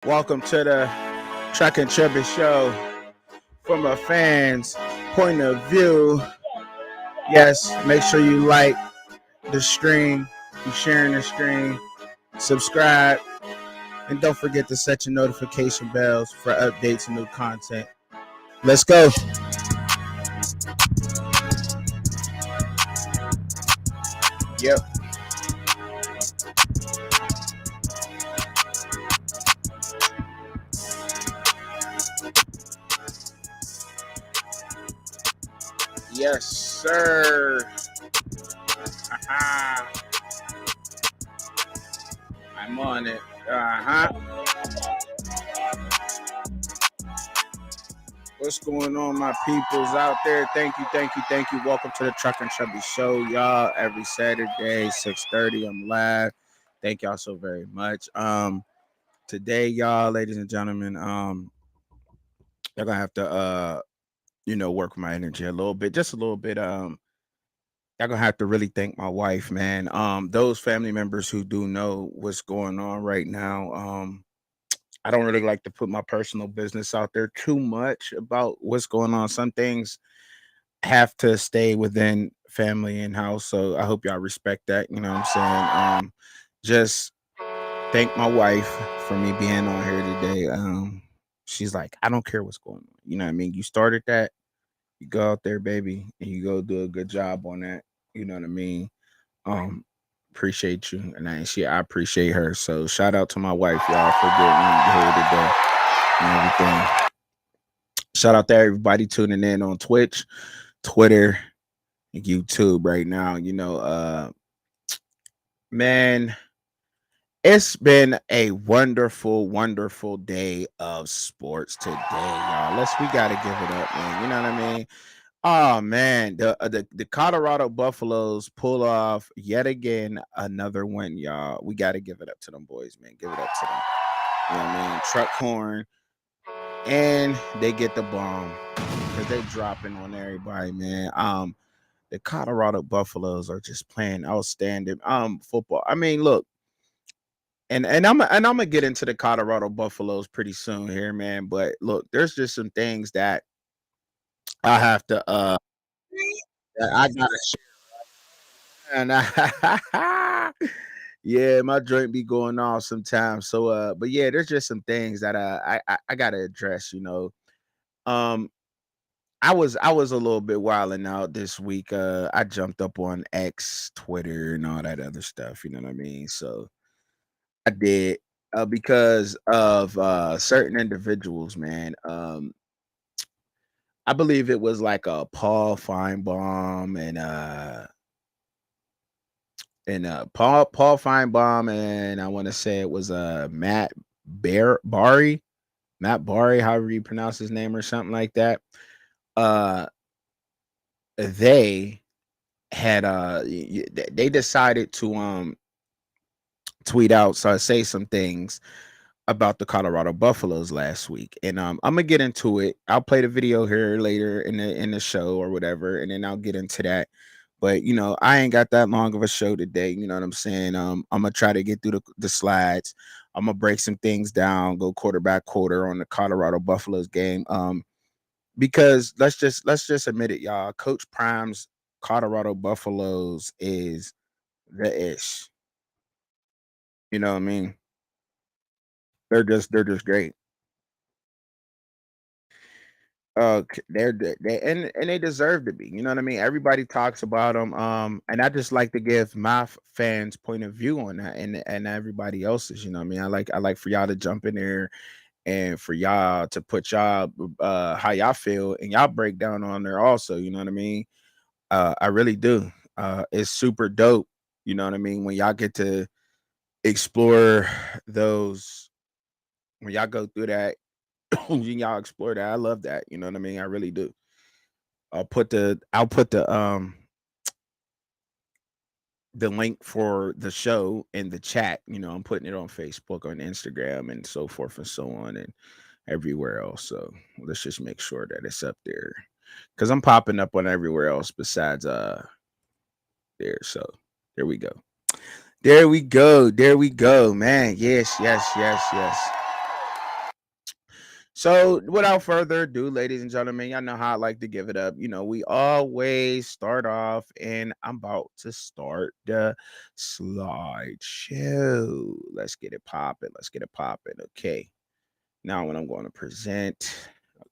Welcome to the Truckin Chubbzy show from a fan's point of view. Yes, make sure you like the stream, you sharing the stream, subscribe, and don't forget to set your notification bells for updates and new content. Let's go. Yep. Yes, sir. I'm on it. What's going on, my peoples out there? Thank you. Welcome to the Truckin Chubbzy show, y'all. Every Saturday, 6:30, I'm live. Thank y'all so very much. Today, y'all, ladies and gentlemen, you're gonna have to work my energy a little bit, just a little bit. Y'all gonna have to really thank my wife, man. Those family members who do know what's going on right now. I don't really like to put my personal business out there too much about what's going on. Some things have to stay within family and house. So I hope y'all respect that. You know what I'm saying? Just thank my wife for me being on here today. She's like, I don't care what's going on. You know what I mean? You started that, you go out there, baby, and you go do a good job on that. You know what I mean? Um, appreciate you. I appreciate her. So shout out to my wife, y'all, for getting me here today and everything. Shout out to everybody tuning in on Twitch, Twitter, and YouTube right now. Man, it's been a wonderful day of sports today, y'all. We gotta give it up, man. You know what I mean? Oh man, the Colorado Buffaloes pull off yet again another win, y'all. We gotta give it up to them boys, man. Give it up to them. You know what I mean? Truck horn, and they get the bomb because they dropping on everybody, man. The Colorado Buffaloes are just playing outstanding football. I mean, look, and I'm gonna get into the Colorado Buffaloes pretty soon here, man. But look, there's just some things that I have to that I gotta share. And yeah, my joint be going off sometimes. So but yeah, there's just some things that I gotta address, you know. Um I was a little bit wilding out this week. I jumped up on X, Twitter, and all that other stuff. You know what I mean? So I did because of certain individuals, man. I believe it was like a Paul Feinbaum and Paul Feinbaum, and I want to say it was Matt Bari, however you pronounce his name or something like that. Uh, they had they decided to tweet out, so say some things about the Colorado Buffaloes last week, and I'm gonna get into it. I'll play the video here later in the show or whatever, and then I'll get into that. But I ain't got that long of a show today. You know what I'm saying? I'm gonna try to get through the slides. I'm gonna break some things down, go quarter by quarter on the Colorado Buffaloes game. Because let's just admit it, y'all. Coach Prime's Colorado Buffaloes is the ish. You know what I mean? They're just great. They and they deserve to be. You know what I mean? Everybody talks about them. And I just like to give my fans' point of view on that, and everybody else's. You know what I mean? I like for y'all to jump in there and for y'all to put y'all how y'all feel and y'all break down on there also. You know what I mean? I really do. It's super dope. You know what I mean? When y'all get to explore those, when y'all go through that, when y'all explore that. I love that. You know what I mean? I really do. I'll put the link for the show in the chat. I'm putting it on Facebook, on Instagram, and so forth and so on, and everywhere else. So let's just make sure that it's up there because I'm popping up on everywhere else besides there. So there we go. There we go. There we go, man. Yes. So, without further ado, ladies and gentlemen, y'all know how I like to give it up. We always start off, and I'm about to start the slideshow. Let's get it popping. Let's get it popping. Okay. Now, when I'm going to present,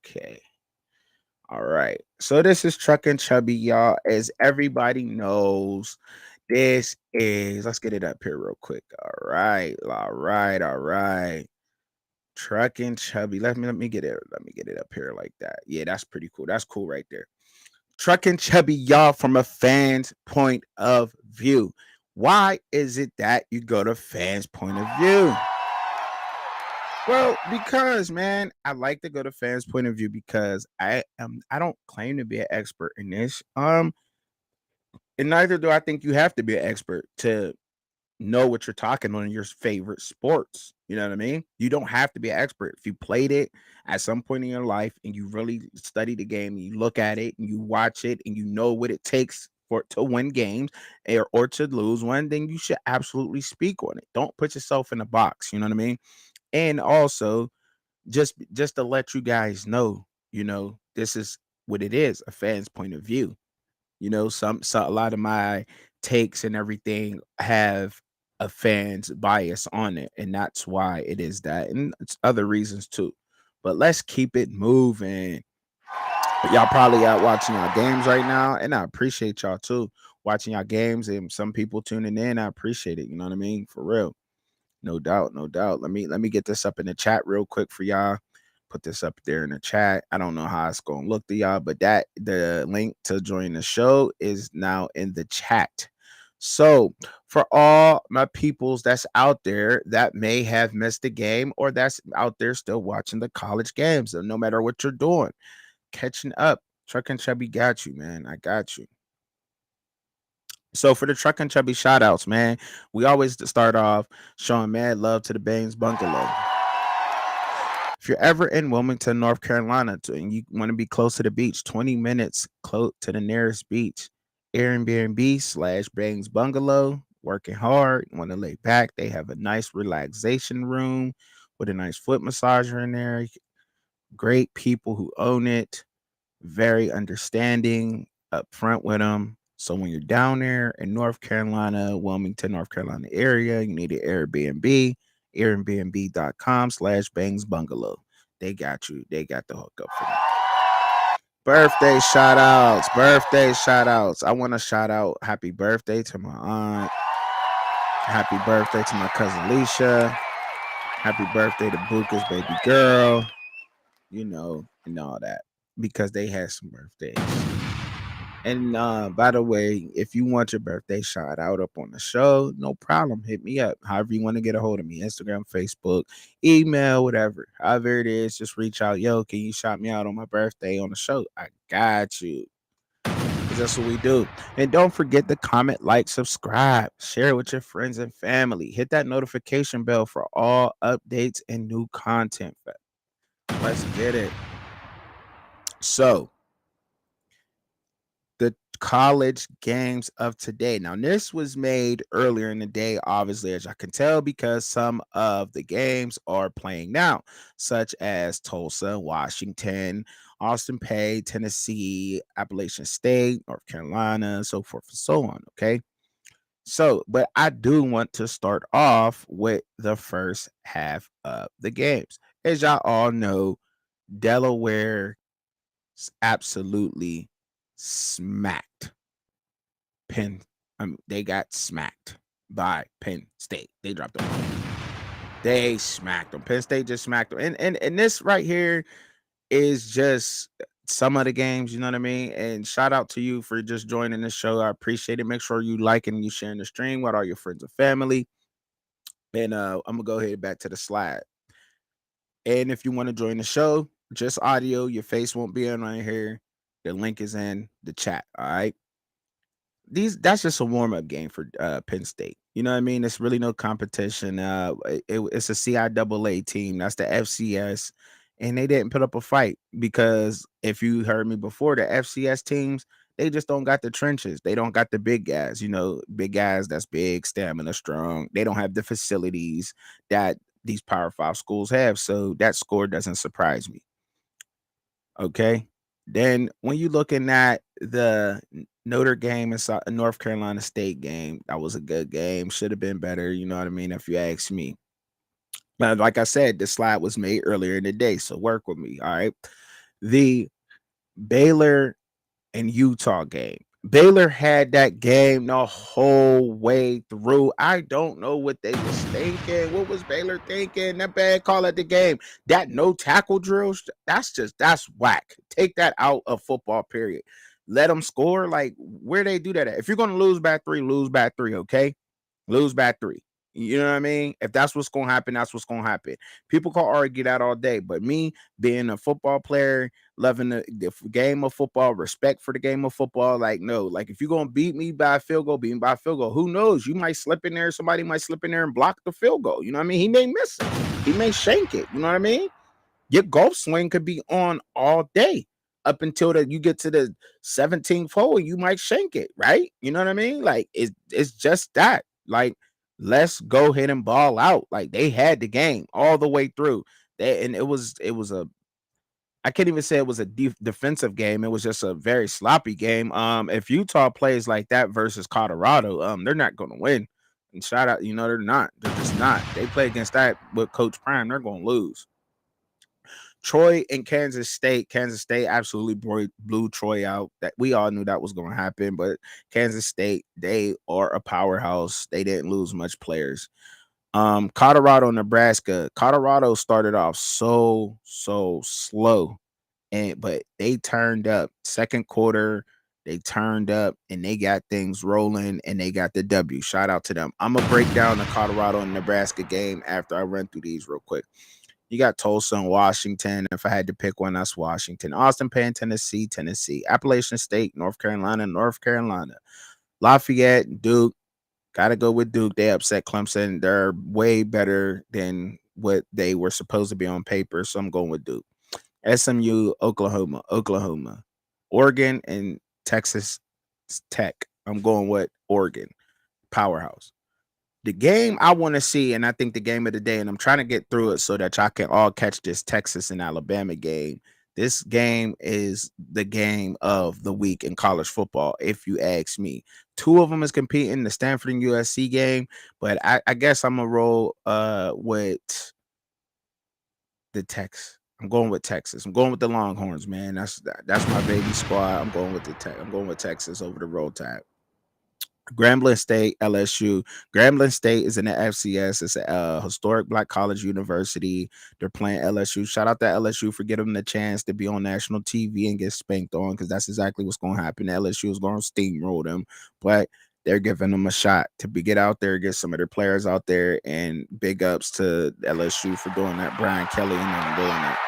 okay. All right. So, this is Truckin Chubby, y'all. As everybody knows, this is, let's get it up here real quick. All right. All right. All right. Truckin Chubby. Let me get it. Let me get it up here like that. Yeah, that's pretty cool. That's cool right there. Truckin Chubby, y'all, from a fan's point of view. Why is it that you go to fans' point of view? Well, because man, I like to go to fans' point of view because I don't claim to be an expert in this. And neither do I think you have to be an expert to know what you're talking on your favorite sports. You know what I mean? You don't have to be an expert. If you played it at some point in your life and you really study the game, and you look at it and you watch it and you know what it takes for to win games or to lose one, then you should absolutely speak on it. Don't put yourself in a box. You know what I mean? And also, just to let you guys know, this is what it is, a fan's point of view. A lot of my takes and everything have a fan's bias on it, and that's why it is that, and it's other reasons too. But let's keep it moving. Y'all probably out watching y'all games right now, and I appreciate y'all too watching y'all games, and some people tuning in. I appreciate it. You know what I mean? For real. No doubt, no doubt. Let me get this up in the chat real quick for y'all. Put this up there in the chat. I don't know how it's gonna look to y'all, but the link to join the show is now in the chat. So for all my peoples that's out there that may have missed the game or that's out there still watching the college games, no matter what you're doing, catching up. Truck and Chubby got you, man. I got you. So for the Truck and Chubby shout outs, man, we always start off showing mad love to the Baines Bungalow. If you're ever in Wilmington, North Carolina, and you want to be close to the beach, 20 minutes close to the nearest beach, Airbnb/Baines Bungalow, working hard, want to lay back. They have a nice relaxation room with a nice foot massager in there. Great people who own it, very understanding, upfront with them. So when you're down there in North Carolina, Wilmington, North Carolina area, you need an Airbnb, airbnb.com/bangs bungalow. They got you. They got the hookup for you. Birthday shout outs. Birthday shout outs. I want to shout out happy birthday to my aunt. Happy birthday to my cousin Leisha. Happy birthday to Buka's baby girl. And all that. Because they had some birthdays. And by the way, if you want your birthday shout out up on the show, no problem. Hit me up. However you want to get a hold of me. Instagram, Facebook, email, whatever. However it is, just reach out. Yo, can you shout me out on my birthday on the show? I got you. Because that's what we do. And don't forget to comment, like, subscribe, share it with your friends and family. Hit that notification bell for all updates and new content. Let's get it. So, the college games of today. Now, this was made earlier in the day, obviously, as I can tell, because some of the games are playing now, such as Tulsa, Washington, Austin Peay, Tennessee, Appalachian State, North Carolina, so forth and so on. Okay. So, but I do want to start off with the first half of the games. As y'all all know, Delaware absolutely smacked Penn. They got smacked by Penn State. They dropped them. They smacked them. Penn State just smacked them. And this right here is just some of the games. You know what I mean? And shout out to you for just joining the show. I appreciate it. Make sure you liking and you sharing the stream with all your friends and family. And I'm gonna go ahead back to the slide. And if you want to join the show, just audio. Your face won't be on right here. The link is in the chat. All right. That's just a warm-up game for Penn State. You know what I mean? It's really no competition. It's a CIAA team. That's the FCS. And they didn't put up a fight because if you heard me before, the FCS teams, they just don't got the trenches. They don't got the big guys, big guys that's big, stamina, strong. They don't have the facilities that these Power Five schools have. So that score doesn't surprise me. Okay. Then when you looking at the Notre Dame and North Carolina State game, that was a good game. Should have been better. You know what I mean? If you ask me. But like I said, the slide was made earlier in the day. So work with me. All right. The Baylor and Utah game. Baylor had that game the whole way through. I don't know what they was thinking. What was Baylor thinking? That bad call at the game. That no tackle drills, that's whack. Take that out of football, period. Let them score. Like, where they do that at? If you're going to lose by 3, lose by 3, okay? Lose by 3. You know what I mean? If that's what's going to happen, that's what's going to happen. People can argue that all day, but me being a football player, loving the game of football, respect for the game of football, like, no, like, if you're going to beat me by a field goal, beat me by a field goal. Who knows? You might slip in there. Somebody might slip in there and block the field goal. You know what I mean? He may miss it. He may shank it. You know what I mean? Your golf swing could be on all day up until you get to the 17th hole and you might shank it, right? You know what I mean? Like, it's just that. Like, let's go ahead and ball out. Like, they had the game all the way through. And it was a, I can't even say it was a defensive game. It was just a very sloppy game. If Utah plays like that versus Colorado, they're not going to win. And shout out, they're not. They're just not. They play against that with Coach Prime, they're going to lose. Troy and Kansas State. Kansas State absolutely blew Troy out. That we all knew that was going to happen, but Kansas State, they are a powerhouse. They didn't lose much players. Colorado, Nebraska. Colorado started off so slow, but they turned up. Second quarter, they turned up and they got things rolling and they got the W. Shout out to them. I'm gonna break down the Colorado and Nebraska game after I run through these real quick. You got Tulsa and Washington. If I had to pick one, that's Washington. Austin Penn, Tennessee, Tennessee. Appalachian State, North Carolina, North Carolina. Lafayette, Duke. Got to go with Duke. They upset Clemson. They're way better than what they were supposed to be on paper, so I'm going with Duke. SMU, Oklahoma, Oklahoma. Oregon and Texas Tech. I'm going with Oregon. Powerhouse. The game I want to see, and I think the game of the day, and I'm trying to get through it so that y'all can all catch this Texas and Alabama game. This game is the game of the week in college football, if you ask me. Two of them is competing, the Stanford and USC game, but I guess I'm gonna roll with the Texas. I'm going with Texas. I'm going with the Longhorns, man. That's my baby squad. I'm going with I'm going with Texas over the Roll Tide. Grambling State, LSU. Grambling State is in the FCS. It's a historic Black college university. They're playing LSU. Shout out to LSU for giving them the chance to be on national TV and get spanked on, because that's exactly what's going to happen. LSU is going to steamroll them, but they're giving them a shot to get out there, get some of their players out there, and big ups to LSU for doing that. Brian Kelly and them doing that.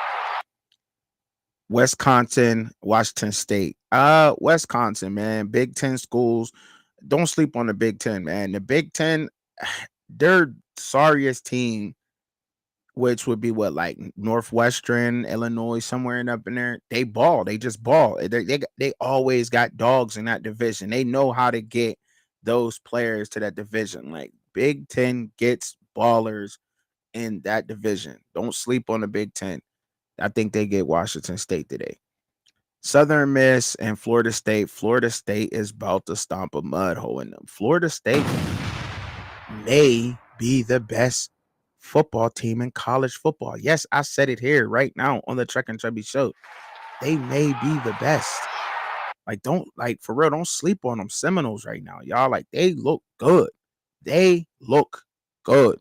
Wisconsin, Washington State. Wisconsin, man. Big Ten schools. Don't sleep on the Big Ten, man. The Big Ten, their sorriest team, which would be what, like Northwestern, Illinois, somewhere in up in there. They ball. They just ball. They always got dogs in that division. They know how to get those players to that division. Like, Big Ten gets ballers in that division. Don't sleep on the Big Ten. I think they get Washington State today. Southern Miss and Florida State. Florida State is about to stomp a mud hole in them. Florida State may be the best football team in college football. Yes, I said it here right now on the Truckin Chubbzy show. They may be the best. Like, for real, don't sleep on them Seminoles right now. Y'all, like, they look good. They look good.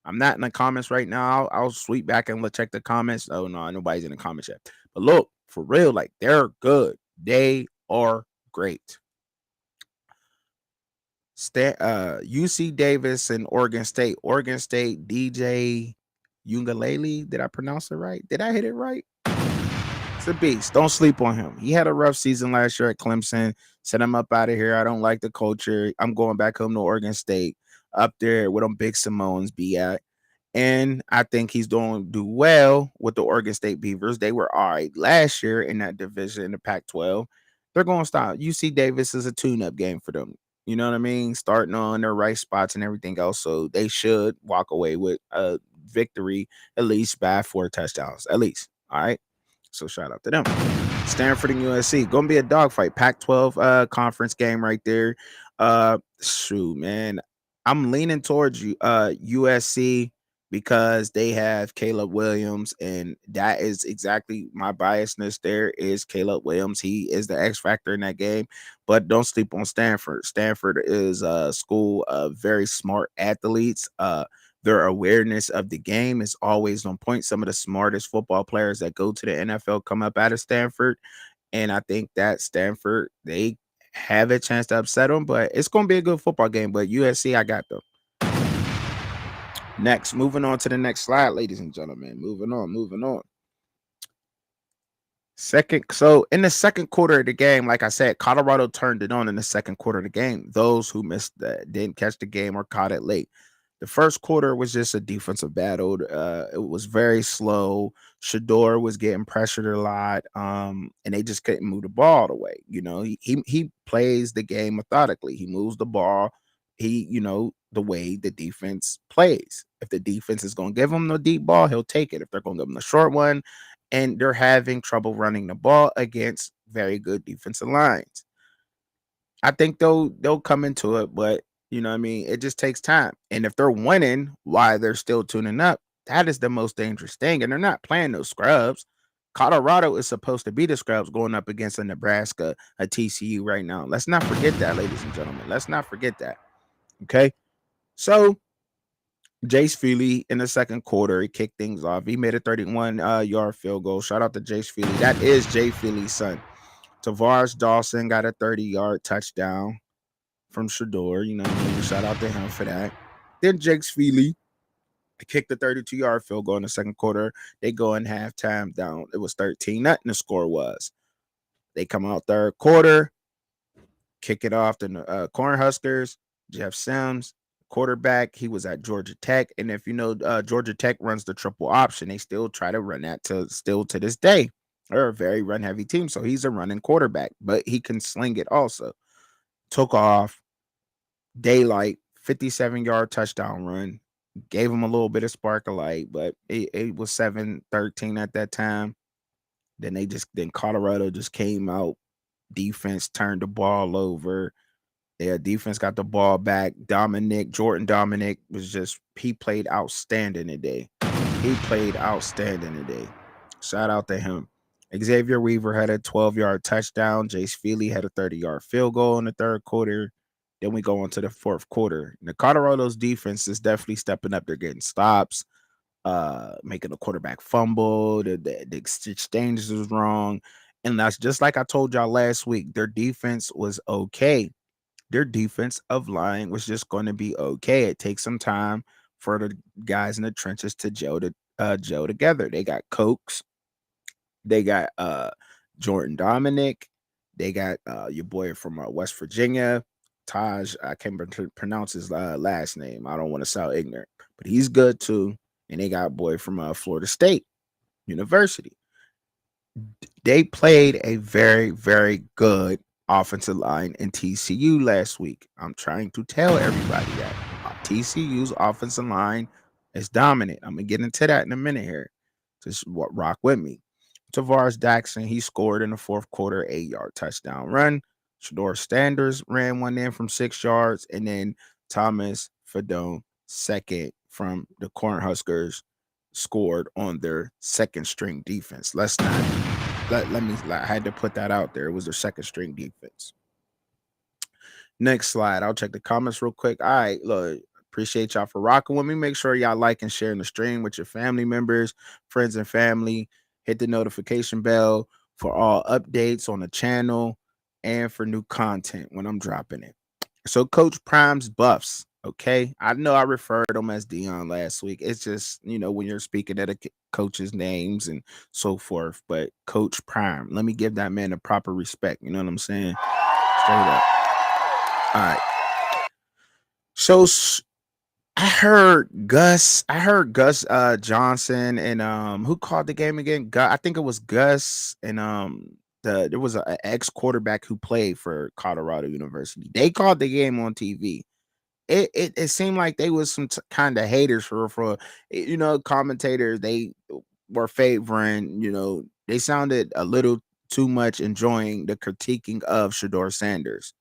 I'm not in the comments right now. I'll sweep back and check the comments. Oh, no, nobody's in the comments yet. But look, for real, like, they're good. They are great. UC Davis and Oregon State. Oregon State, DJ Ungalele. Did I pronounce it right? Did I hit it right? It's a beast. Don't sleep on him. He had a rough season last year at Clemson. Sent him up out of here. I don't like the culture. I'm going back home to Oregon State, up there where them big Simones be at. And I think he's going to do well with the Oregon State Beavers. They were all right last year in that division in the Pac-12. They're going to stop. UC Davis is a tune-up game for them. You know what I mean? Starting on their right spots and everything else. So they should walk away with a victory at least by 4 touchdowns, at least. All right. So shout out to them. Stanford and USC gonna be a dogfight. Pac-12 conference game right there. Shoot, man, I'm leaning towards you USC because they have Caleb Williams, and that is exactly my biasness. There is Caleb Williams. He is the X factor in that game. But don't sleep on Stanford. Stanford is a school of very smart athletes. Their awareness of the game is always on point. Some of the smartest football players that go to the NFL come up out of Stanford. And I think that Stanford, they have a chance to upset them, but it's going to be a good football game. But USC, I got them. Next, moving on to the next slide, ladies and gentlemen. Moving on. So in the second quarter of the game, like I said, Colorado turned it on in the second quarter of the game. Those who missed that, didn't catch the game or caught it late. The first quarter was just a defensive battle. It was very slow. Shador was getting pressured a lot, and they just couldn't move the ball away. He plays the game methodically. He moves the ball. The way the defense plays. If the defense is going to give him the deep ball, he'll take it. If they're going to give him the short one, and they're having trouble running the ball against very good defensive lines. I think they'll come into it, but you know what I mean? It just takes time. And if they're winning while they're still tuning up, that is the most dangerous thing. And they're not playing those scrubs. Colorado is supposed to be the scrubs going up against a Nebraska, a TCU right now. Let's not forget that, ladies and gentlemen. Let's not forget that. Okay. So Jace Feely in the second quarter, he kicked things off. He made a 31-yard field goal. Shout out to Jace Feely. That is Jay Feely's son. Tavares Dawson got a 30-yard touchdown from Shador. You know what I mean? Shout out to him for that. Then Jace Feely kicked the 32-yard field goal in the second quarter. They go in halftime down. It was 13-0 the score was. They come out third quarter, kick it off to the Cornhuskers. Jeff Sims, quarterback. He was at Georgia Tech. And if you know, Georgia Tech runs the triple option. They still try to run that to this day. They're a very run-heavy team. So he's a running quarterback, but he can sling it also. Took off. Daylight, 57-yard touchdown run. Gave him a little bit of spark of light, but it was 7-13 at that time. Then Colorado just came out. Defense turned the ball over. Their defense got the ball back. Jordan Dominic he played outstanding today. Shout out to him. Xavier Weaver had a 12-yard touchdown. Jace Feely had a 30-yard field goal in the third quarter. Then we go on to the fourth quarter. The Colorado's defense is definitely stepping up. They're getting stops, making the quarterback fumble. The exchanges was wrong. And that's just like I told y'all last week. Their defense was okay. Their defensive line was just going to be okay. It takes some time for the guys in the trenches to gel together. They got Cokes. They got Jordan Dominic. They got your boy from West Virginia, Taj. I can't pronounce his last name. I don't want to sound ignorant, but he's good too. And they got boy from Florida State University. They played a very, very good offensive line in TCU last week. I'm trying to tell everybody that TCU's offensive line is dominant. I'm going to get into that in a minute here. Just rock with me. Tavares Jackson, he scored in the fourth quarter, 8-yard touchdown run. Shador Sanders ran one in from 6 yards. And then Thomas Fedone, second from the Cornhuskers, scored on their second string defense. I had to put that out there. It was their second string defense. Next slide. I'll check the comments real quick. All right, look, appreciate y'all for rocking with me. Make sure y'all like and sharing the stream with your family members, friends, and family. Hit the notification bell for all updates on the channel and for new content when I'm dropping it. So Coach Prime's buffs. Okay, I know I referred him as Dion last week. It's just, when you're speaking at a coach's names and so forth. But Coach Prime, let me give that man the proper respect. You know what I'm saying? Straight up. All right. So I heard Gus Johnson and who called the game again? I think it was Gus and there was an ex quarterback who played for Colorado University. They called the game on TV. it seemed like they was some kind of haters for commentators. They were favoring, they sounded a little too much enjoying the critiquing of Shador Sanders.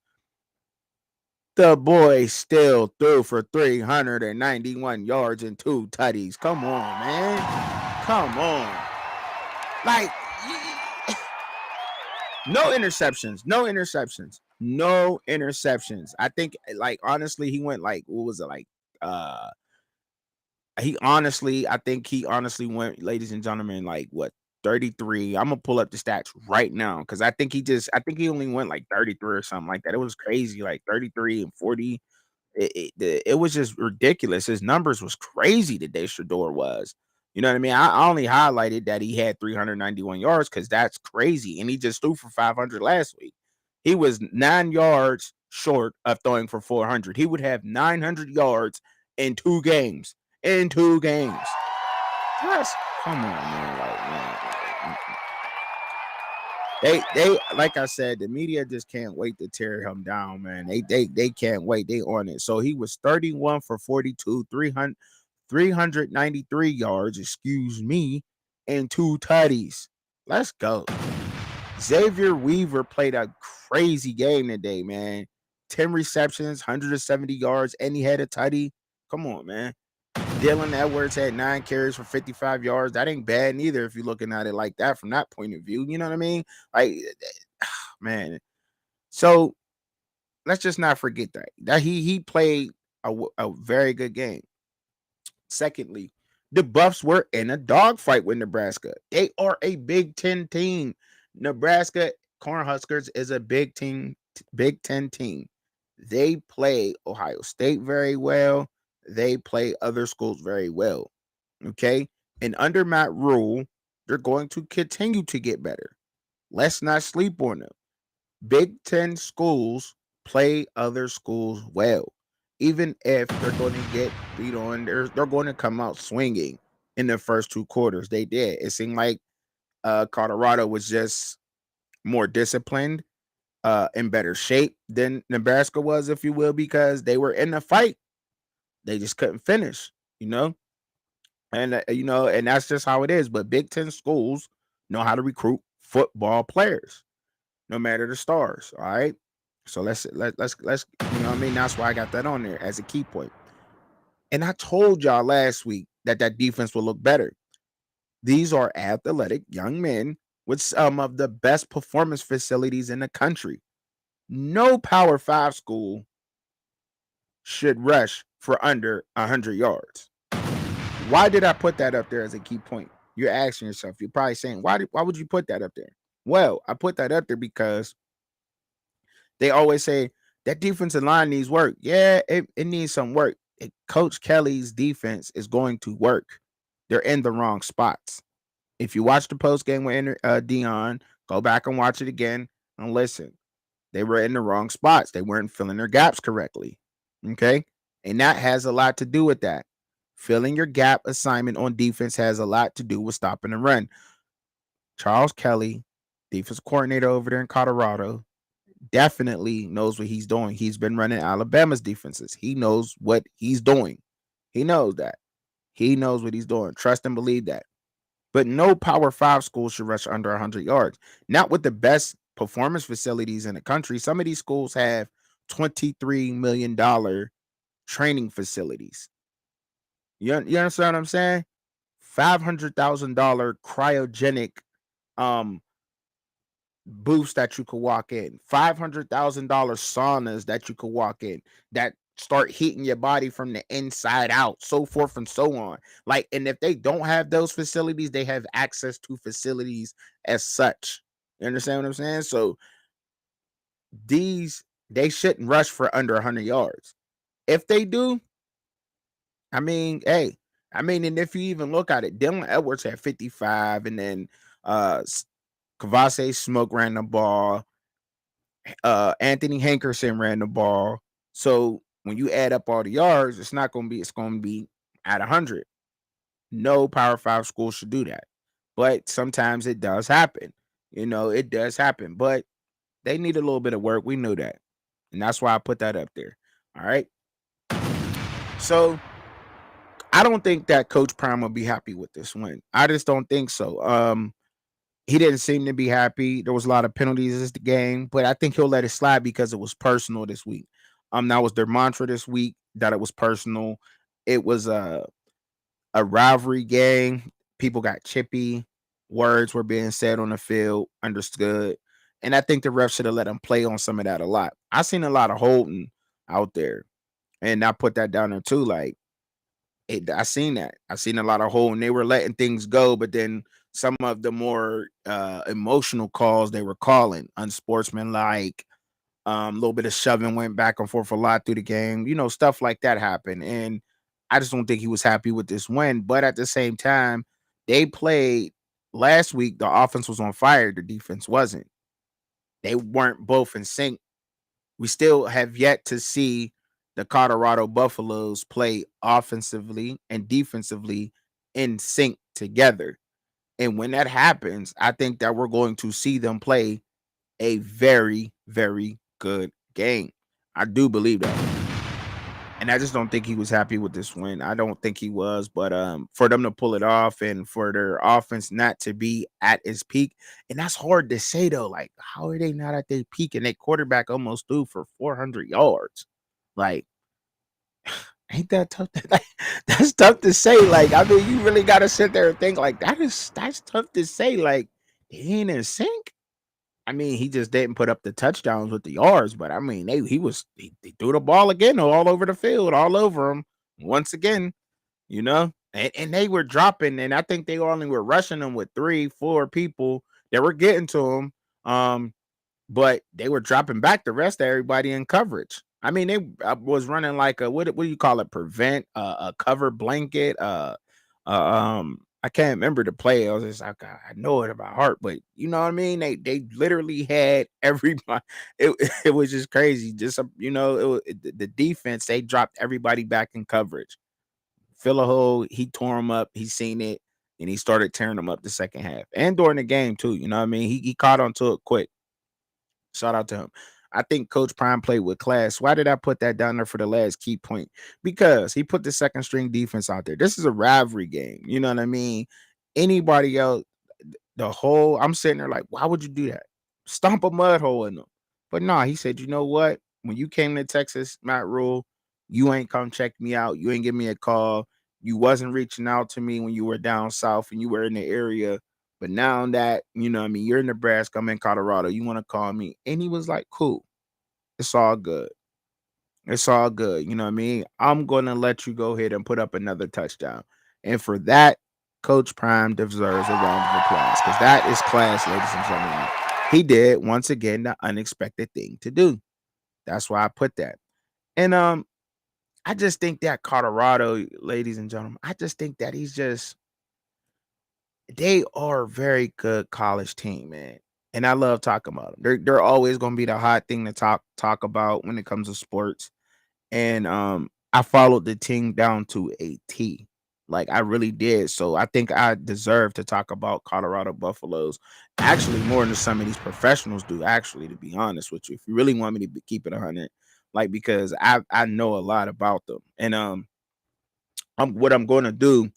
The boy still threw for 391 yards and 2 tutties. Come on, man. Come on. Like, no interceptions. No interceptions. No interceptions. I think, like, honestly, he went like, what was it, like, I think he honestly went, ladies and gentlemen, like, what, 33. I'm gonna pull up the stats right now because I think he only went like 33 or something like that. It was crazy, like 33 and 40. It was just ridiculous. His numbers was crazy today. Shador was. You know what I mean? I only highlighted that he had 391 yards because that's crazy, and he just threw for 500 last week. He was 9 yards short of throwing for 400. He would have 900 yards in 2 games. In 2 games. Just come on, man. Like, man. They like I said, the media just can't wait to tear him down, man. They can't wait. They on it. So he was 31 for 42, 393 yards, excuse me, and 2 tutties. Let's go. Xavier Weaver played a crazy game today, man. 10 receptions, 170 yards, and he had a tutty. Come on, man. Dylan Edwards had 9 carries for 55 yards. That ain't bad neither if you're looking at it like that from that point of view. You know what I mean? Like, man. So let's just not forget that he played a very good game. Secondly, the Buffs were in a dogfight with Nebraska. They are a Big Ten team. Nebraska Cornhuskers is a Big Ten team. They play Ohio State very well. They play other schools very well. Okay. And under Matt Rule, they're going to continue to get better. Let's not sleep on them. Big Ten schools play other schools well. Even if they're going to get beat on, they're going to come out swinging in the first 2 quarters. They did. It seemed like Colorado was just more disciplined, in better shape than Nebraska was, if you will, because they were in the fight. They just couldn't finish, you know? And that's just how it is. But Big Ten schools know how to recruit football players, no matter the stars. All right. So let's you know what I mean? That's why I got that on there as a key point. And I told y'all last week that defense will look better. These are athletic young men with some of the best performance facilities in the country. No Power 5 school should rush for under 100 yards. Why did I put that up there as a key point? You're asking yourself. You're probably saying, why would you put that up there? Well, I put that up there because they always say that defensive line needs work. Yeah, it needs some work. Coach Kelly's defense is going to work. They're in the wrong spots. If you watch the post game with Dion, go back and watch it again and listen. They were in the wrong spots. They weren't filling their gaps correctly. Okay. And that has a lot to do with that. Filling your gap assignment on defense has a lot to do with stopping the run. Charles Kelly, defense coordinator over there in Colorado, definitely knows what he's doing. He's been running Alabama's defenses. He knows what he's doing. He knows that. He knows what he's doing. Trust and believe that. But no Power 5 school should rush under 100 yards. Not with the best performance facilities in the country. Some of these schools have $23 million training facilities. You understand what I'm saying? $500,000 cryogenic booths that you could walk in, $500,000 saunas that you could walk in that start heating your body from the inside out, so forth and so on. Like, and if they don't have those facilities, they have access to facilities as such. You understand what I'm saying? So they shouldn't rush for under 100 yards. If they do, I mean, hey, and if you even look at it, Dylan Edwards had 55, and then Kavase Smoke ran the ball. Anthony Hankerson ran the ball. So when you add up all the yards, it's going to be at 100. No Power 5 school should do that. But sometimes it does happen. It does happen. But they need a little bit of work. We knew that. And that's why I put that up there. All right. So I don't think that Coach Prime will be happy with this win. I just don't think so. He didn't seem to be happy. There was a lot of penalties this game, but I think he'll let it slide because it was personal this week. That was their mantra this week, that it was personal. It was a rivalry game. People got chippy. Words were being said on the field, understood. And I think the refs should have let him play on some of that a lot. I seen a lot of holding out there. And I put that down there too. Like, I seen that. I seen a lot of holding. They were letting things go, but then some of the more emotional calls they were calling, unsportsmanlike, a little bit of shoving went back and forth a lot through the game. Stuff like that happened. And I just don't think he was happy with this win. But at the same time, they played last week. The offense was on fire. The defense wasn't. They weren't both in sync. We still have yet to see the Colorado Buffaloes play offensively and defensively in sync together. And when that happens, I think that we're going to see them play a very, very good game. I do believe that. And I just don't think he was happy with this win. I don't think he was, but for them to pull it off and for their offense not to be at its peak, and that's hard to say though. Like, how are they not at their peak? And their quarterback almost threw for 400 yards. Like, ain't that tough? That's tough to say. Like, I mean, you really got to sit there and think like that's tough to say. Like, they ain't in sync. I mean, he just didn't put up the touchdowns with the yards, but I mean, they threw the ball again all over the field, all over him once again, and they were dropping, and I think they only were rushing them with 3-4 people that were getting to him. But they were dropping back the rest of everybody in coverage. I mean, they was running like a what do you call it? Prevent a cover blanket. I can't remember the play. I was just like, I know it about heart, but you know what I mean. They literally had everybody. It was just crazy. Just the defense. They dropped everybody back in coverage. Fill a hole. He tore him up. He seen it, and he started tearing them up the second half and during the game too. You know what I mean. He caught on to it quick. Shout out to him. I think Coach Prime played with class. Why did I put that down there for the last key point? Because he put the second string defense out there. This is a rivalry game. You know what I mean? Anybody else, I'm sitting there like, why would you do that? Stomp a mud hole in them. But no, he said, you know what? When you came to Texas, Matt Rule, you ain't come check me out. You ain't give me a call. You wasn't reaching out to me when you were down south and you were in the area. But now that, I mean, you're in Nebraska, I'm in Colorado, you want to call me. And he was like, cool. It's all good. It's all good. You know what I mean? I'm going to let you go ahead and put up another touchdown. And for that, Coach Prime deserves a round of applause because that is class, ladies and gentlemen. He did, once again, the unexpected thing to do. That's why I put that. And I just think that Colorado, ladies and gentlemen, I just think that they are a very good college team, man. And I love talking about them. They're always going to be the hot thing to talk about when it comes to sports. And I followed the team down to a T. Like I really did. So I think I deserve to talk about Colorado Buffaloes actually more than some of these professionals do, actually, to be honest with you. If you really want me to keep it 100, like because I know a lot about them. And what I'm going to do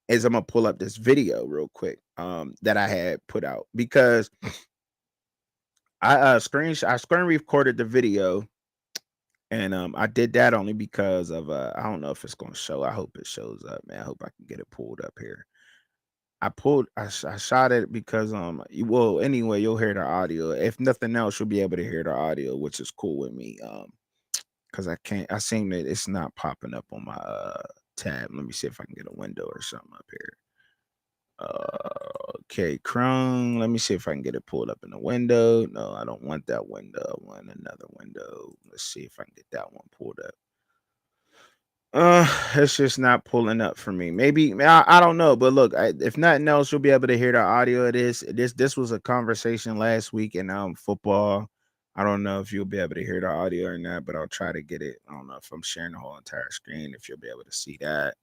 is I'm gonna pull up this video real quick that I had put out because I screen recorded the video and I did that only because of I don't know if it's gonna show. I hope it shows up, man. I hope I can get it pulled up here. I shot it because well anyway you'll hear the audio. If nothing else, you'll be able to hear the audio, which is cool with me. Because I seen that it's not popping up on my tab. Let me see if I can get a window or something up here. Okay, Chrome. Let me see if I can get it pulled up in the window. No, I don't want that window. I want another window. Let's see if I can get that one pulled up. It's just not pulling up for me. Maybe I don't know, but look, if nothing else, you'll be able to hear the audio of this. This was a conversation last week in football. I don't know if you'll be able to hear the audio or not, but I'll try to get it. I don't know if I'm sharing the whole entire screen. If you'll be able to see that.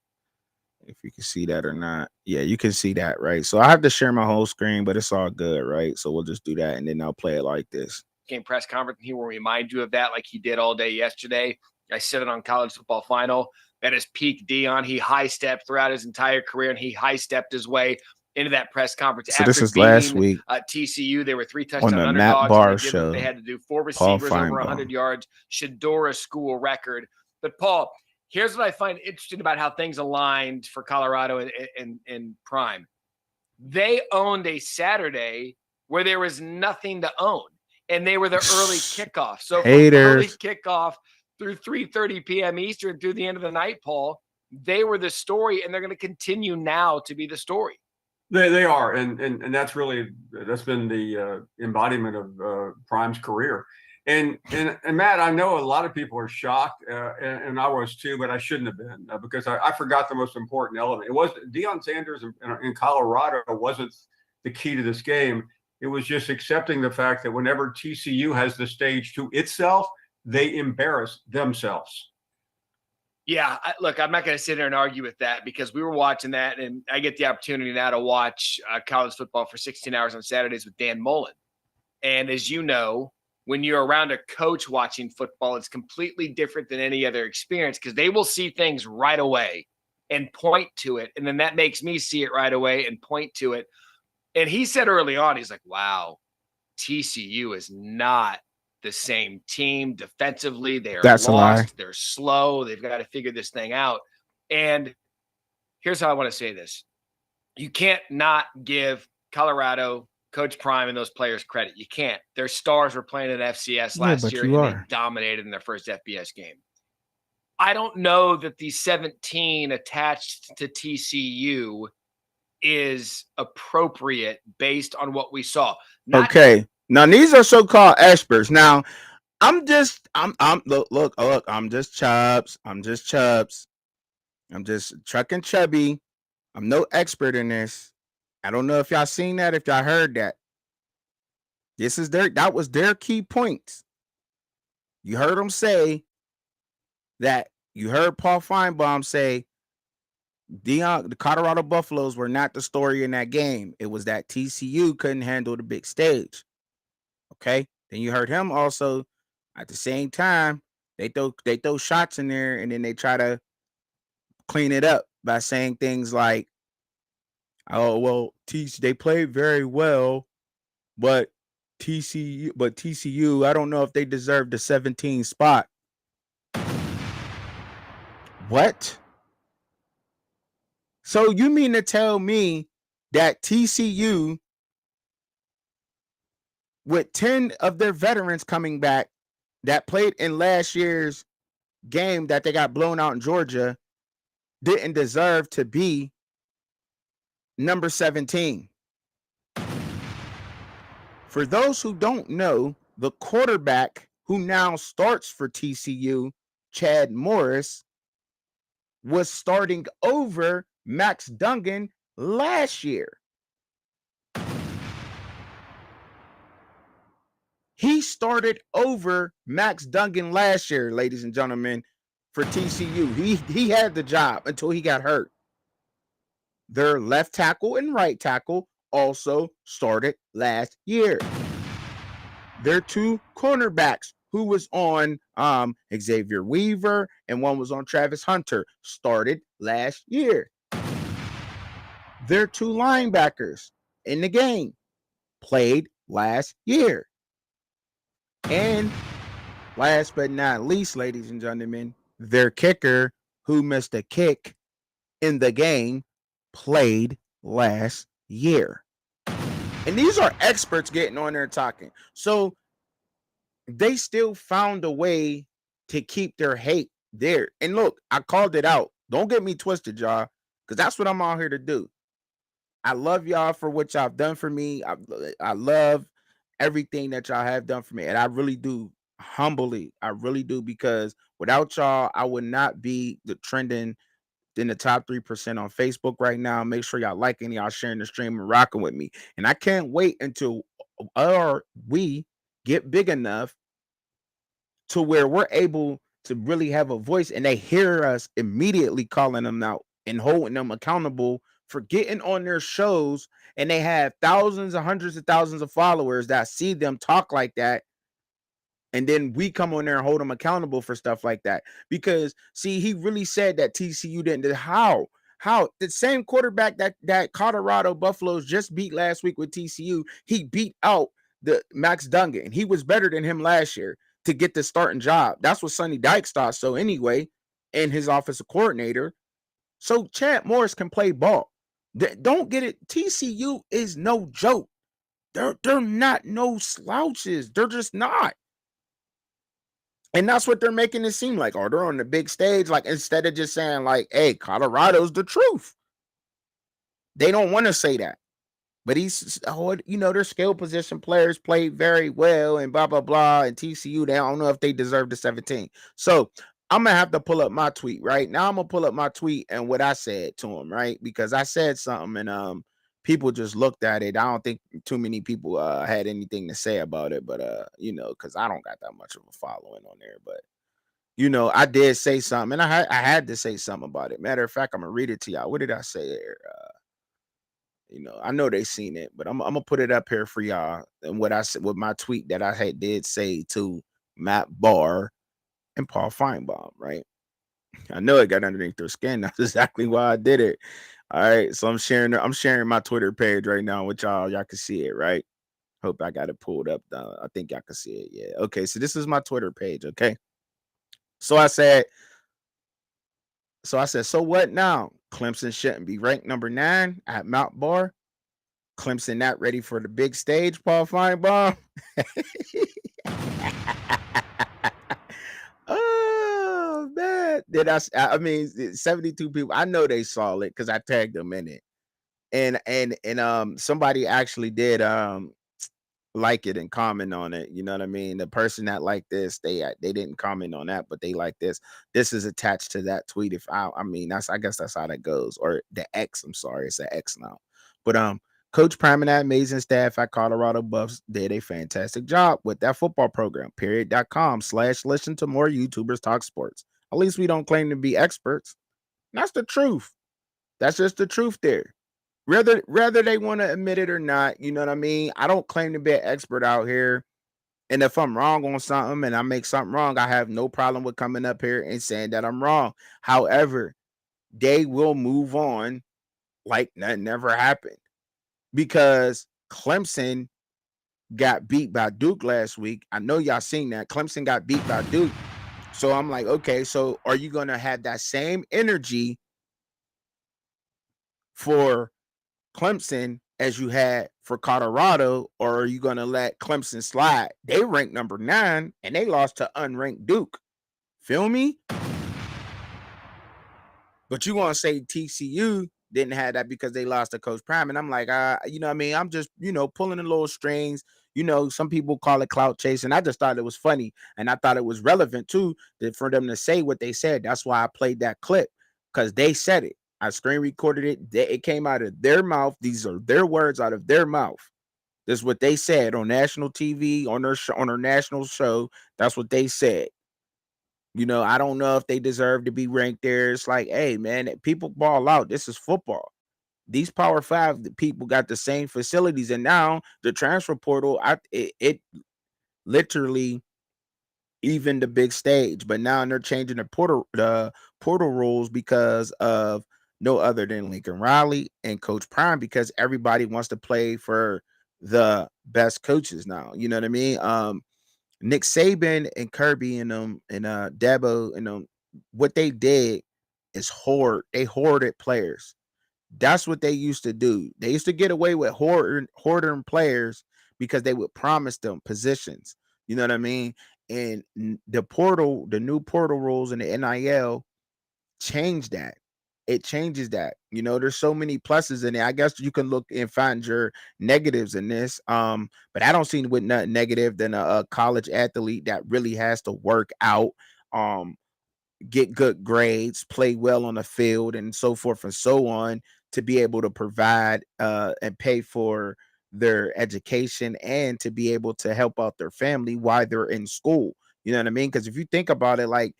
If you can see that or not. Yeah, you can see that, right? So I have to share my whole screen, but it's all good, right? So we'll just do that and then I'll play it like this. Game press conference, he will remind you of that like he did all day yesterday. I said it on college football final. at his peak Deion. He high-stepped throughout his entire career, and he high-stepped his way into that press conference. So after this is beating last week TCU. They were 3 on touchdown the Matt underdogs, and Barr they did what they show. had to do. 4 Paul receivers over Feinbaum. 100 yards. Shedora school record. But, Paul, here's what I find interesting about how things aligned for Colorado and Prime. They owned a Saturday where there was nothing to own, and they were the early kickoff. So from early kickoff through 3:30 p.m. Eastern through the end of the night, Paul, they were the story, and they're going to continue now to be the story. They are, and that's been the embodiment of Prime's career. And Matt, I know a lot of people are shocked, and I was too, but I shouldn't have been because I forgot the most important element. It was Deion Sanders in Colorado wasn't the key to this game. It was just accepting the fact that whenever TCU has the stage to itself, they embarrass themselves. Yeah, look, I'm not going to sit here and argue with that because we were watching that, and I get the opportunity now to watch college football for 16 hours on Saturdays with Dan Mullen. And as you know, when you're around a coach watching football, it's completely different than any other experience because they will see things right away and point to it. And then that makes me see it right away and point to it. And he said early on, he's like, wow, TCU is not the same team defensively. They're lost. They're slow. They've got to figure this thing out. And here's how I want to say this. You can't not give Colorado, Coach Prime, and those players credit. You can't. Their stars were playing at FCS last year, and they dominated in their first FBS game. I don't know that the 17 attached to TCU is appropriate based on what we saw. Okay. Now these are so-called experts. Now, I'm just Chubbs. I'm just Truckin Chubbzy. I'm no expert in this. I don't know if y'all seen that, if y'all heard that. That was their key points. You heard them say that. You heard Paul Feinbaum say the Colorado Buffaloes were not the story in that game. It was that TCU couldn't handle the big stage. Okay. Then you heard him also at the same time. They throw shots in there, and then they try to clean it up by saying things like, "Oh well, they played very well, but TCU, I don't know if they deserve the 17 spot." What? So you mean to tell me that TCU, with 10 of their veterans coming back that played in last year's game that they got blown out in Georgia, didn't deserve to be number 17? For those who don't know, the quarterback who now starts for TCU, Chad Morris, was starting over Max Duggan last year. He started over Max Duggan last year, ladies and gentlemen, for TCU. He had the job until he got hurt. Their left tackle and right tackle also started last year. Their two cornerbacks, who was on Xavier Weaver and one was on Travis Hunter, started last year. Their two linebackers in the game played last year. And last but not least, ladies and gentlemen, their kicker, who missed a kick in the game, played last year. And these are experts getting on there talking. So they still found a way to keep their hate there. And look, I called it out. Don't get me twisted, y'all, because that's what I'm out here to do. I love y'all for what y'all have done for me. I love everything that y'all have done for me. And I really do, humbly. I really do, because without y'all, I would not be trending in the top 3% on Facebook right now. Make sure y'all liking, y'all sharing the stream, and rocking with me. And I can't wait until we get big enough to where we're able to really have a voice, and they hear us immediately calling them out and holding them accountable for getting on their shows, and they have thousands and hundreds of thousands of followers that see them talk like that, And then we come on there and hold him accountable for stuff like that. Because see, he really said that TCU didn't. How the same quarterback that Colorado Buffaloes just beat last week with TCU, he beat out the Max Duggan. He was better than him last year to get the starting job. That's what Sonny Dykes thought. So anyway, and his offensive coordinator. So Chad Morris can play ball. Don't get it. TCU is no joke. They're not no slouches. They're just not. And that's what they're making it seem like. Oh, they're on the big stage. Like, instead of just saying, like, hey, Colorado's the truth. They don't want to say that. But their skill position players played very well and blah, blah, blah. And TCU, they don't know if they deserve the 17. So I'm going to have to pull up my tweet, right? Now I'm going to pull up my tweet and what I said to him, right? Because I said something and people just looked at it. I don't think too many people had anything to say about it, but because I don't got that much of a following on there. But I did say something, and I had to say something about it. Matter of fact, I'm gonna read it to y'all. What did I say there? I know they seen it, but I'm gonna put it up here for y'all. And what I said with my tweet that I did say to Matt Barr and Paul Feinbaum, right? I know it got underneath their skin. That's exactly why I did it. All right, so I'm sharing my Twitter page right now with y'all. Y'all can see it, right? Hope I got it pulled up. I think y'all can see it. Yeah. Okay, so this is my Twitter page. Okay. So I said, so what now? Clemson shouldn't be ranked number 9 at Mount Bar. Clemson not ready for the big stage, Paul Feinbaum. Oh man. Did I mean 72 people. I know they saw it because I tagged them in it. And somebody actually did like it and comment on it. You know what I mean? The person that liked this, they didn't comment on that, but they like this. This is attached to that tweet. If I mean, I guess that's how that goes. Or the X, I'm sorry, it's an X now. But Coach Prime and that amazing staff at Colorado Buffs did a fantastic job with that football program. Period.com/listen to more YouTubers talk sports. At least we don't claim to be experts. That's the truth. That's just the truth there. Whether they want to admit it or not, you know what I mean? I don't claim to be an expert out here. And if I'm wrong on something and I make something wrong, I have no problem with coming up here and saying that I'm wrong. However, they will move on like nothing ever happened because Clemson got beat by Duke last week. I know y'all seen that. Clemson got beat by Duke. So I'm like, okay, so are you going to have that same energy for Clemson as you had for Colorado, or are you going to let Clemson slide? They ranked number 9 and they lost to unranked Duke. Feel me? But you want to say TCU didn't have that because they lost to Coach Prime. And I'm like, you know what I mean? I'm just, pulling the little strings. Some people call it clout chasing. I just thought it was funny. And I thought it was relevant too for them to say what they said. That's why I played that clip because they said it. I screen recorded it. It came out of their mouth. These are their words out of their mouth. This is what they said on national TV, on their national show. That's what they said. I don't know if they deserve to be ranked there. It's like, hey, man, people ball out. This is football. These Power 5 people got the same facilities. And now the transfer portal, it literally even the big stage. But now they're changing the portal rules because of no other than Lincoln Riley and Coach Prime, because everybody wants to play for the best coaches now. You know what I mean? Nick Saban and Kirby and Dabo and what they did is hoard. They hoarded players. That's what they used to do. They used to get away with hoarding players because they would promise them positions. You know what I mean? And the new portal rules and the NIL change that. It changes that. There's so many pluses in it. I guess you can look and find your negatives in this. But I don't see it with nothing negative than a college athlete that really has to work out, get good grades, play well on the field, and so forth and so on, to be able to provide and pay for their education and to be able to help out their family while they're in school. You know what I mean? Because if you think about it, like,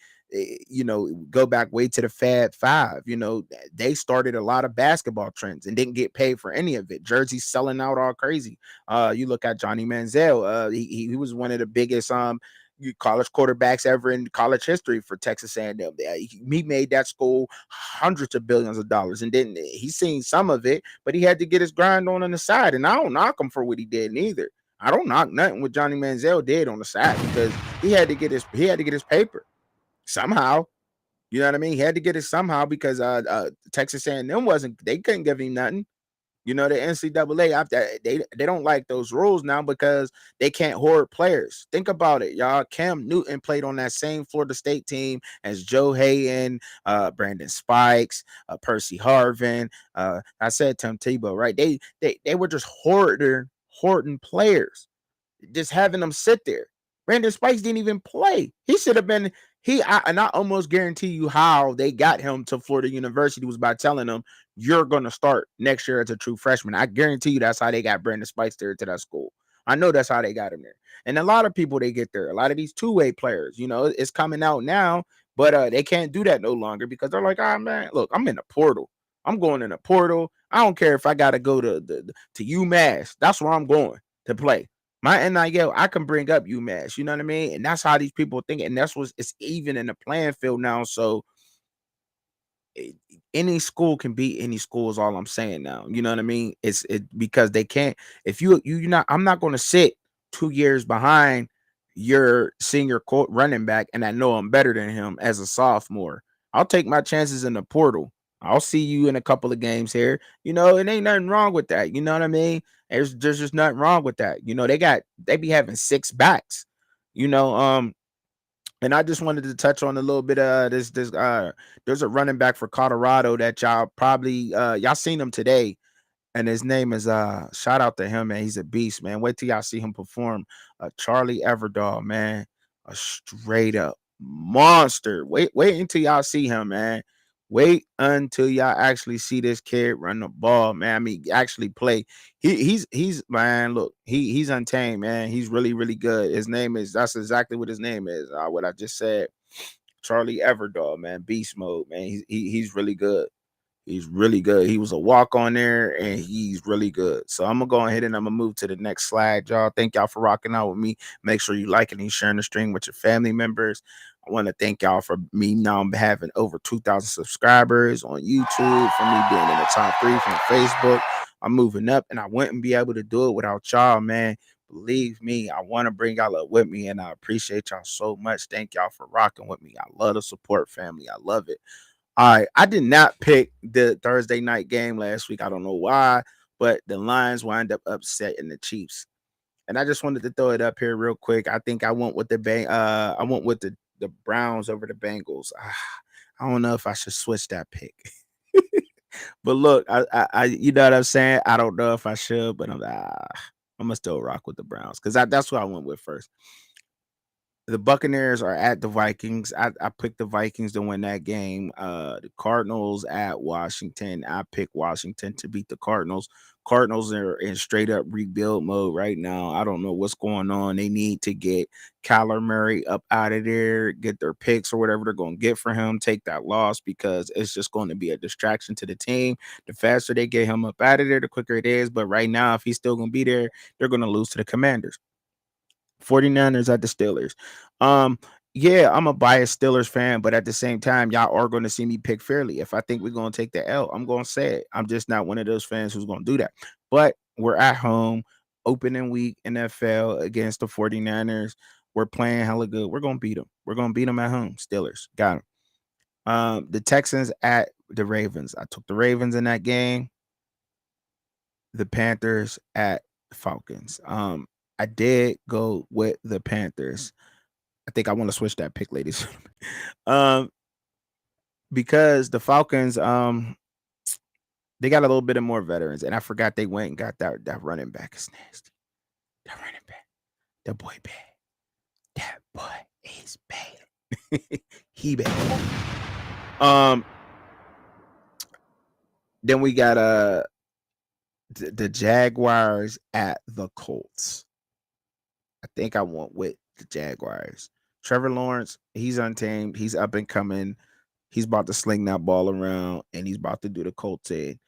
go back way to the Fab Five, they started a lot of basketball trends and didn't get paid for any of it. Jerseys selling out all crazy. You look at Johnny Manziel. He was one of the biggest college quarterbacks ever in college history for Texas A&M. He made that school hundreds of billions of dollars, and then he's seen some of it, but he had to get his grind on the side. And I don't knock him for what he did neither. I don't knock nothing what Johnny Manziel did on the side because he had to get his paper somehow. You know what I mean? He had to get it somehow because Texas A&M they couldn't give him nothing. You know, the NCAA, they don't like those rules now because they can't hoard players. Think about it, y'all. Cam Newton played on that same Florida State team as Joe Hayden, Brandon Spikes, Percy Harvin. I said Tim Tebow, right? They were just hoarding players, just having them sit there. Brandon Spikes didn't even play. He should have been. And I almost guarantee you how they got him to Florida University was by telling them you're going to start next year as a true freshman. I guarantee you that's how they got Brandon Spikes there to that school. I know that's how they got him there. And a lot of people they get there, a lot of these two-way players, you know, it's coming out now, but they can't do that no longer because they're like, oh man, look, I'm in the portal. I'm going in the portal. I don't care if I got to go to UMass. That's where I'm going to play. My NIL, I can bring up UMass, you know what I mean? And that's how these people think. And that's what's it's even in the playing field now. So any school can beat any school is all I'm saying now. You know what I mean? It's because they can't. If you're not, I'm not going to sit 2 years behind your senior running back, and I know I'm better than him as a sophomore. I'll take my chances in the portal. I'll see you in a couple of games here. You know, it ain't nothing wrong with that. You know what I mean? There's just nothing wrong with that. You know, they be having 6 backs. You know, and I just wanted to touch on a little bit of this. There's a running back for Colorado that y'all probably y'all seen him today, and his name is shout out to him, man. He's a beast, man. Wait till y'all see him perform. Charlie Everdahl, man, a straight up monster. Wait until y'all see him, man. Wait until y'all actually see this kid run the ball, man. I mean, actually play. He's man. Look, he's untamed, man. He's really good. That's exactly what his name is. What I just said. Charlie Everdahl, man. Beast mode, man. He's really good. He's really good. He was a walk on there, and he's really good. So I'm gonna go ahead and I'm gonna move to the next slide, y'all. Thank y'all for rocking out with me. Make sure you liking and sharing the stream with your family members. I want to thank y'all for me now having over 2,000 subscribers on YouTube, for me being in the top 3 from Facebook. I'm moving up, and I wouldn't be able to do it without y'all, man. Believe me, I want to bring y'all up with me, and I appreciate y'all so much. Thank y'all for rocking with me. I love the support, family. I love it. All right, I did not pick the Thursday night game last week. I don't know why, but the Lions wind up upsetting the Chiefs. And I just wanted to throw it up here real quick. I think I went with the Browns over the Bengals. I don't know if I should switch that pick. But look, I you know what I'm saying? I don't know if I should, but I'm gonna still rock with the Browns because that's what I went with first. The Buccaneers are at the Vikings. I picked the Vikings to win that game. The Cardinals at Washington. I picked Washington to beat the Cardinals. Cardinals are in straight up rebuild mode right now. I don't know what's going on. They need to get Kyler Murray up out of there, get their picks or whatever they're going to get for him, take that loss because it's just going to be a distraction to the team. The faster they get him up out of there, the quicker it is. But right now, if he's still going to be there, they're going to lose to the Commanders. 49ers at the Steelers. Yeah, I'm a biased Steelers fan, but at the same time, y'all are going to see me pick fairly. If I think we're going to take the L, I'm going to say it. I'm just not one of those fans who's going to do that. But we're at home, opening week NFL against the 49ers. We're playing hella good. We're going to beat them. We're going to beat them at home. Steelers. Got them. The Texans at the Ravens. I took the Ravens in that game. The Panthers at the Falcons. I did go with the Panthers. I think I want to switch that pick, ladies. Because the Falcons, they got a little bit of more veterans, and I forgot they went and got that running back. Is nasty. That running back, that boy bad. That boy is bad. He bad. Then we got the Jaguars at the Colts. I think I went with the Jaguars. Trevor Lawrence, he's untamed. He's up and coming. He's about to sling that ball around, and he's about to do the Colts in.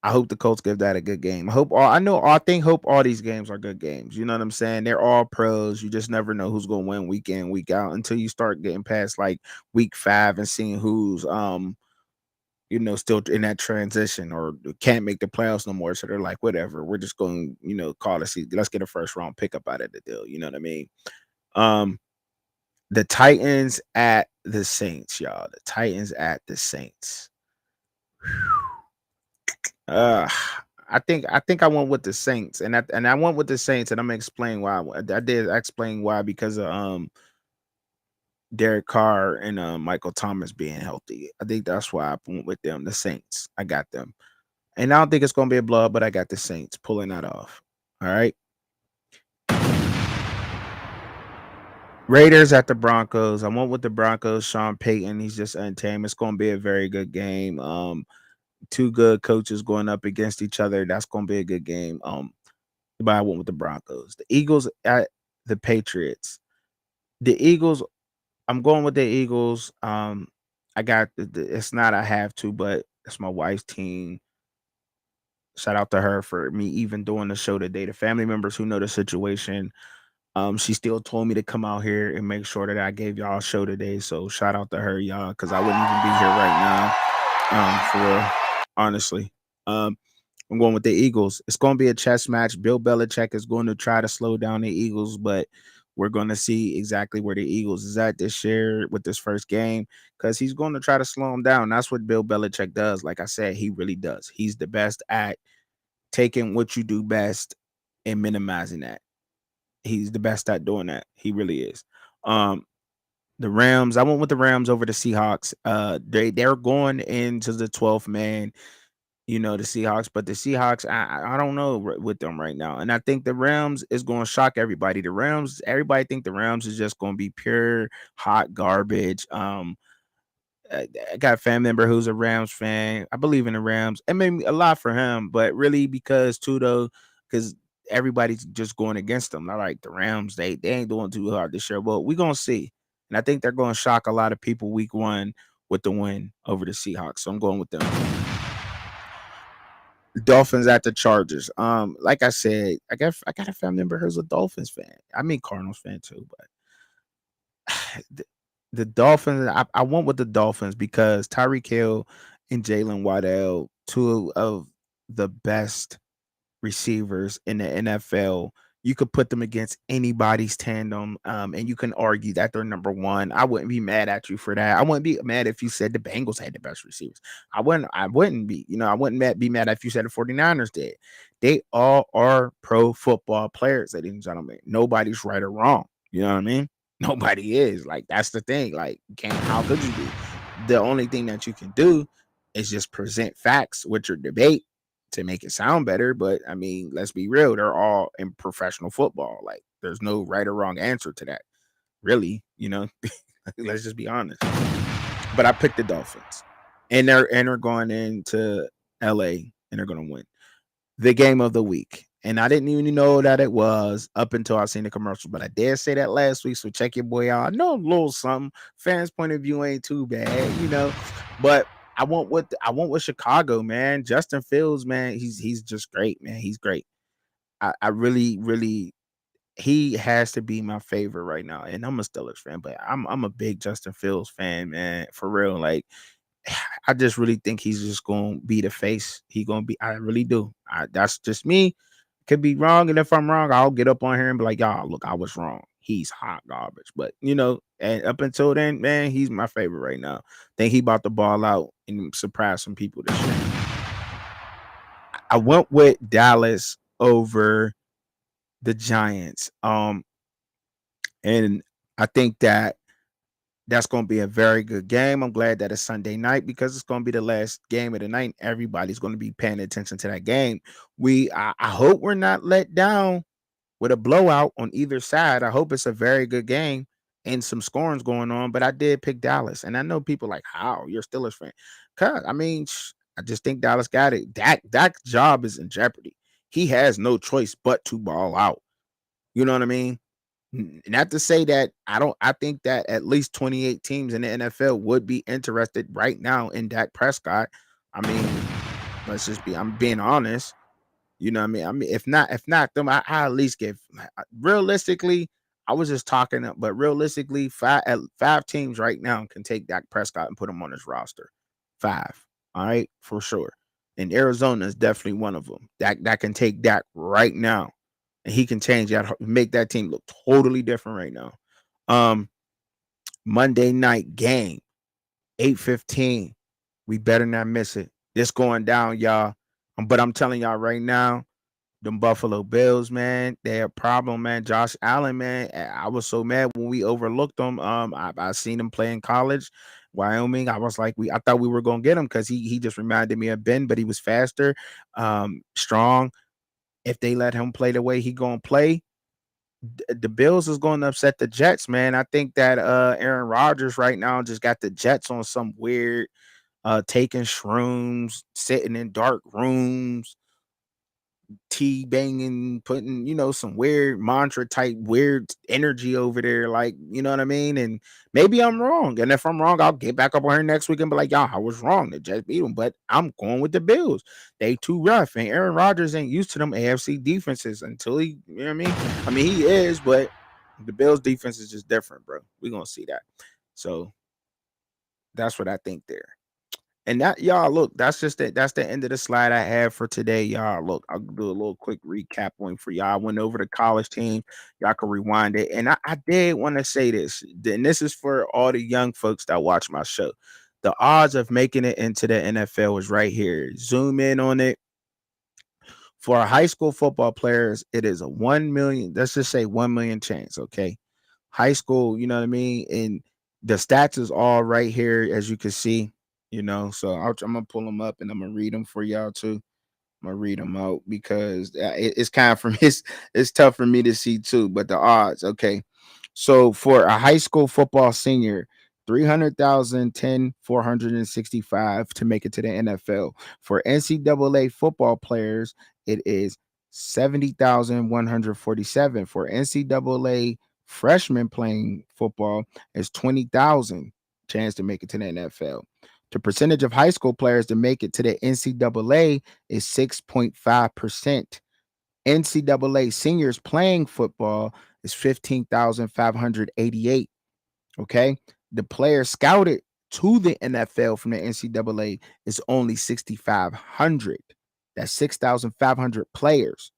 I hope the Colts give that a good game. I think all these games are good games. You know what I'm saying? They're all pros. You just never know who's gonna win week in, week out until you start getting past like week 5 and seeing who's still in that transition or can't make the playoffs no more. So they're like, whatever, we're just going, call the season. Let's get a first round pick up out of the deal. You know what I mean? Um, the Titans at the Saints, y'all. The Titans at the Saints. Uh I think I went with the Saints, and I went with the Saints, and I'm gonna explain why. I did explain why because of Derek Carr and Michael Thomas being healthy. I think that's why I went with them. The Saints, I got them, and I don't think it's gonna be a blowout, but I got the Saints pulling that off. All right. Raiders at the Broncos. I went with the Broncos. Sean Payton, he's just untamed. It's gonna be a very good game. Two good coaches going up against each other. That's gonna be a good game. But I went with the Broncos. The Eagles at the Patriots. The Eagles, I'm going with the Eagles. I got it's not I have to, but it's my wife's team. Shout out to her for me even doing the show today. The family members who know the situation. She still told me to come out here and make sure that I gave y'all a show today. So shout out to her, y'all, because I wouldn't even be here right now. For real, honestly. I'm going with the Eagles. It's going to be a chess match. Bill Belichick is going to try to slow down the Eagles, but we're going to see exactly where the Eagles is at this year with this first game because he's going to try to slow them down. That's what Bill Belichick does. Like I said, he really does. He's the best at taking what you do best and minimizing that. He's the best at doing that. He really is. Um, the Rams, I went with the Rams over the Seahawks. They're going into the 12th man, the Seahawks, but the Seahawks, I don't know with them right now. And I think the Rams is going to shock everybody. Everybody think the Rams is just going to be pure hot garbage. I got a family member who's a Rams fan. I believe in the Rams. It made me a lot for him, but really because because everybody's just going against them. I like the Rams. They ain't doing too hard this year, but we're gonna see. And I think they're going to shock a lot of people week 1 with the win over the Seahawks. So I'm going with them. Dolphins at the Chargers. Like I said, I got a family member who's a Dolphins fan. I mean Cardinals fan too, but the Dolphins. I went with the Dolphins because Tyreek Hill and Jalen Waddell, two of the best receivers in the NFL. You could put them against anybody's tandem, and you can argue that they're number one. I wouldn't be mad at you for that. I wouldn't be mad if you said the Bengals had the best receivers. I wouldn't be. I wouldn't be mad if you said the 49ers did. They all are pro football players, ladies and gentlemen. Nobody's right or wrong. You know what I mean? Nobody is. Like, that's the thing. Like, how could you be? The only thing that you can do is just present facts with your debate to make it sound better. But I mean, let's be real, they're all in professional football. Like, there's no right or wrong answer to that, really. Let's just be honest. But I picked the Dolphins, and they're going into LA and they're gonna win the game of the week. And I didn't even know that it was up until I seen the commercial. But I did say that last week, so check your boy out. I know a little something. Fans' point of view ain't too bad. But I want with Chicago, man. Justin Fields, man, he's just great, man. He's great. I really, really, he has to be my favorite right now. And I'm a Steelers fan, but I'm a big Justin Fields fan, man. For real. Like, I just really think he's just gonna be the face. He gonna be. I really do. That's just me. Could be wrong, and if I'm wrong, I'll get up on here and be like, "Y'all, look, I was wrong. He's hot garbage." But and up until then, man, he's my favorite right now. Think he about to ball out and surprise some people this year. I went with Dallas over the Giants. And I think that's going to be a very good game. I'm glad that it's Sunday night because it's going to be the last game of the night. Everybody's going to be paying attention to that game. I hope we're not let down with a blowout on either side. I hope it's a very good game and some scoring's going on. But I did pick Dallas, and I know people like, how you're still a fan? Cause I mean, I just think Dallas got it. That job is in jeopardy. He has no choice but to ball out. You know what I mean? Not to say that I think that at least 28 teams in the NFL would be interested right now in Dak Prescott. I mean, Let's just be. I'm being honest. You know what I mean? I mean, if not them, I at least give. Realistically, I was just talking, but realistically, five teams right now can take Dak Prescott and put him on his roster. Five, all right, for sure. And Arizona is definitely one of them. That can take Dak right now, and he can change that, make that team look totally different right now. Um, Monday night game, 8:15. We better not miss it. This going down, y'all. But I'm telling y'all right now, them Buffalo Bills, man, they're a problem, man. Josh Allen, man, I was so mad when we overlooked them. I seen him play in college, Wyoming. I thought we were gonna get him because he just reminded me of Ben, but he was faster, strong. If they let him play the way he gonna play, the Bills is going to upset the Jets, man. I think that Aaron Rodgers right now just got the Jets on some weird taking shrooms, sitting in dark rooms, tea banging, putting, some weird mantra type weird energy over there. Like, you know what I mean? And maybe I'm wrong. And if I'm wrong, I'll get back up on here next week and be like, y'all, I was wrong. The Jets beat them. But I'm going with the Bills. They too rough. And Aaron Rodgers ain't used to them AFC defenses until he, you know what I mean? I mean, he is, but the Bills defense is just different, bro. We're going to see that. So that's what I think there. And that, y'all, look, that's just it. That's the end of the slide I have for today, y'all. Look, I'll do a little quick recap one for y'all. I went over the college team. Y'all can rewind it. And I did want to say this, and this is for all the young folks that watch my show. The odds of making it into the NFL is right here. Zoom in on it. For our high school football players, it is a 1 million, let's just say 1 million chance, okay? High school, you know what I mean? And the stats is all right here, as you can see, So I'm gonna pull them up and I'm gonna read them for y'all too. I'm gonna read them out because it's kind of from it's tough for me to see too. But the odds, okay. So for a high school football senior, 300,000, 465 to make it to the NFL. For NCAA football players, it is 70,147. For NCAA freshmen playing football, is 20,000 chance to make it to the NFL. The percentage of high school players to make it to the NCAA is 6.5%. NCAA seniors playing football is 15,588. Okay. The players scouted to the NFL from the NCAA is only 6,500. That's 6,500 players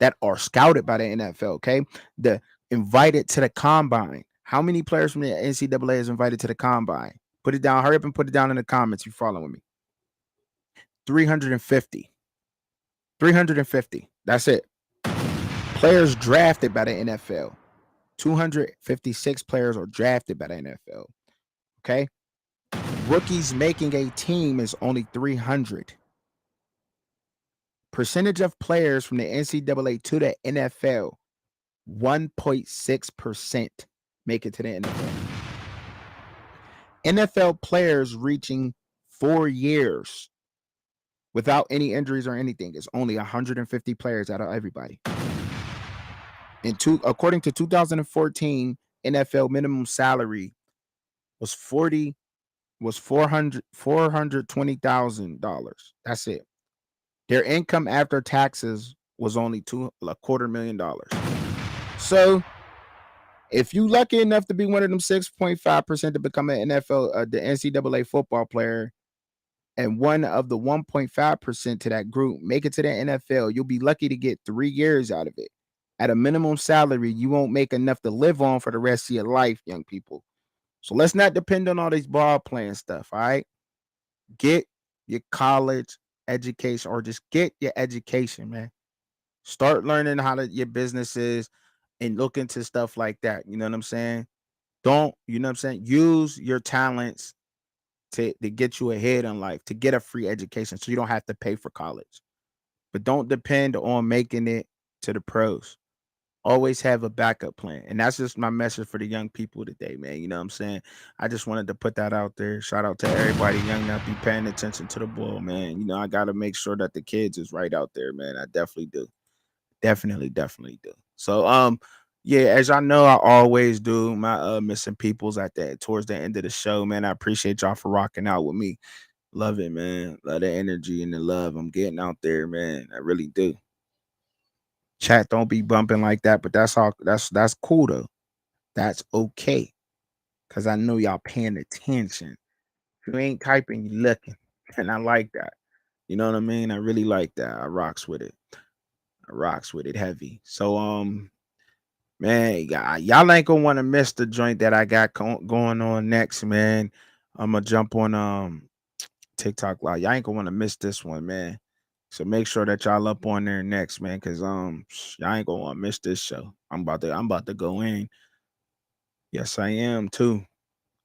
that are scouted by the NFL. Okay. The invited to the combine. How many players from the NCAA is invited to the combine? Put it down. Hurry up and put it down in the comments. You following me? 350. 350. That's it. Players drafted by the NFL. 256 players are drafted by the NFL. Okay. Rookies making a team is only 300. Percentage of players from the NCAA to the NFL, 1.6% make it to the NFL. NFL players reaching 4 years without any injuries or anything is only 150 players out of everybody. According to 2014 NFL minimum salary was $420,000. That's it. Their income after taxes was only $250,000. So if you lucky enough to be one of them 6.5% to become an the NCAA football player, and one of the 1.5% to that group make it to the NFL, you'll be lucky to get 3 years out of it. At a minimum salary, you won't make enough to live on for the rest of your life, young people. So let's not depend on all these ball playing stuff, all right? Get your college education, or just get your education, man. Start learning how your business is and look into stuff like that. You know what I'm saying? Use your talents to get you ahead in life, to get a free education so you don't have to pay for college. But don't depend on making it to the pros. Always have a backup plan. And that's just my message for the young people today, man. You know what I'm saying? I just wanted to put that out there. Shout out to everybody young that be paying attention to the ball, man. I got to make sure that the kids is right out there, man. I definitely do. Definitely do. So, yeah, as y'all know, I always do my missing peoples towards the end of the show, man. I appreciate y'all for rocking out with me. Love it, man. Love the energy and the love I'm getting out there, man. I really do. Chat don't be bumping like that, but that's all. That's cool though. That's okay, cause I know y'all paying attention. If you ain't typing, you looking, and I like that. You know what I mean? I really like that. I rocks with it. I rocks with it heavy. So man, y'all ain't gonna want to miss the joint that I got going on next, man. I'm gonna jump on TikTok live. Y'all ain't gonna want to miss this one, man. So make sure that y'all up on there next, man, cause y'all ain't gonna want to miss this show. I'm about to go in. Yes, I am too.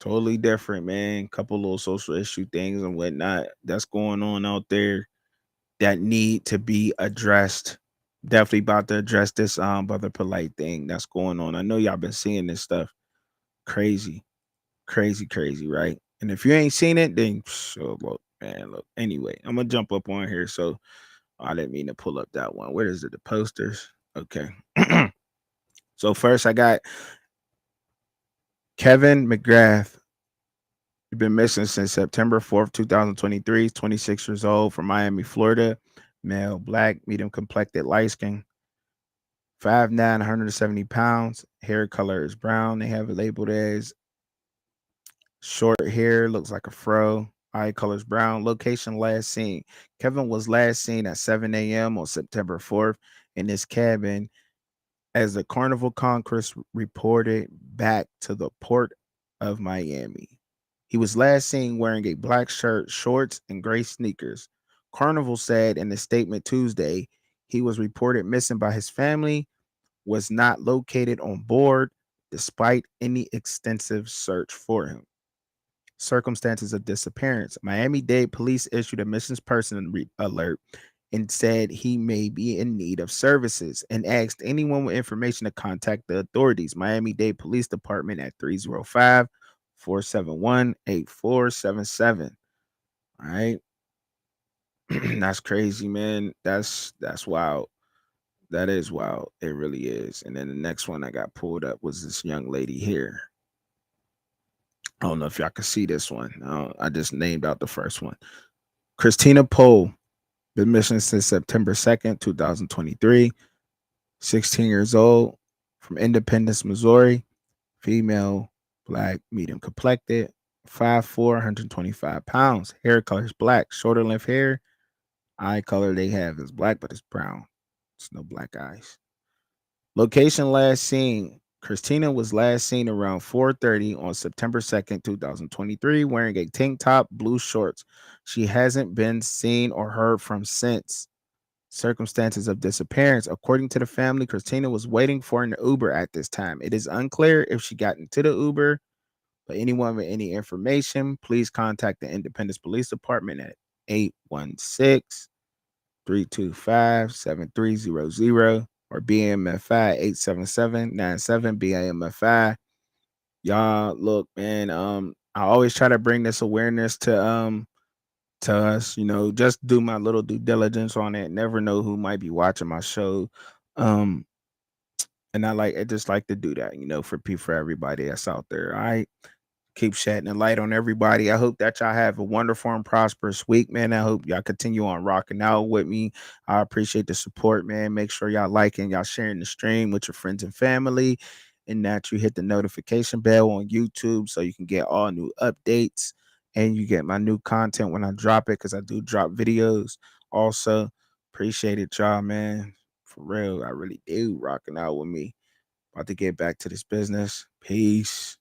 Totally different, man. Couple little social issue things and whatnot that's going on out there that need to be addressed. Definitely about to address this brother polite thing that's going on. I know y'all been seeing this stuff. Crazy, crazy, crazy, right? And if you ain't seen it, then look, man, look. Anyway, I'm gonna jump up on here. So I didn't mean to pull up that one. Where is it? The posters. Okay. So first I got Kevin McGrath. He's been missing since September 4th, 2023. He's 26 years old from Miami, Florida. Male, black, medium complected, light skin, 5'9", 170 pounds. Hair color is brown. They have it labeled as short hair, looks like a fro. Eye color is brown. Location last seen. Kevin was last seen at 7 a.m. on September 4th in his cabin as the Carnival Concourse reported back to the port of Miami. He was last seen wearing a black shirt, shorts, and gray sneakers. Carnival said in a statement Tuesday he was reported missing by his family, was not located on board despite any extensive search for him. Circumstances of disappearance. Miami-Dade police issued a missing person alert and said he may be in need of services and asked anyone with information to contact the authorities. Miami-Dade Police Department at 305-471-8477. All right. That's crazy, man. That's wild. That is wild. It really is. And then the next one I got pulled up was this young lady here. I don't know if y'all can see this one. I just named out the first one. Christina Poe, been missing since September 2nd, 2023. 16 years old, from Independence, Missouri. Female, black, medium complected, 5'4", 125 pounds. Hair color is black, shorter length hair. Eye color they have is black, but it's brown. It's no black eyes. Location last seen. Christina was last seen around 4:30 on September 2nd, 2023, wearing a tank top, blue shorts. She hasn't been seen or heard from since. Circumstances of disappearance. According to the family, Christina was waiting for an Uber at this time. It is unclear if she got into the Uber, but anyone with any information, please contact the Independence Police Department at 816-325-7300 or BMFI 877-97 BMFI. Y'all look, man. I always try to bring this awareness to us, just do my little due diligence on it. Never know who might be watching my show. Um, and I just like to do that, for everybody that's out there. All right. Keep shedding the light on everybody. I hope that y'all have a wonderful and prosperous week, man. I hope y'all continue on rocking out with me. I appreciate the support, man. Make sure y'all liking, y'all sharing the stream with your friends and family, and that you hit the notification bell on YouTube so you can get all new updates and you get my new content when I drop it, because I do drop videos. Also, appreciate it, y'all, man. For real, I really do rocking out with me. About to get back to this business. Peace.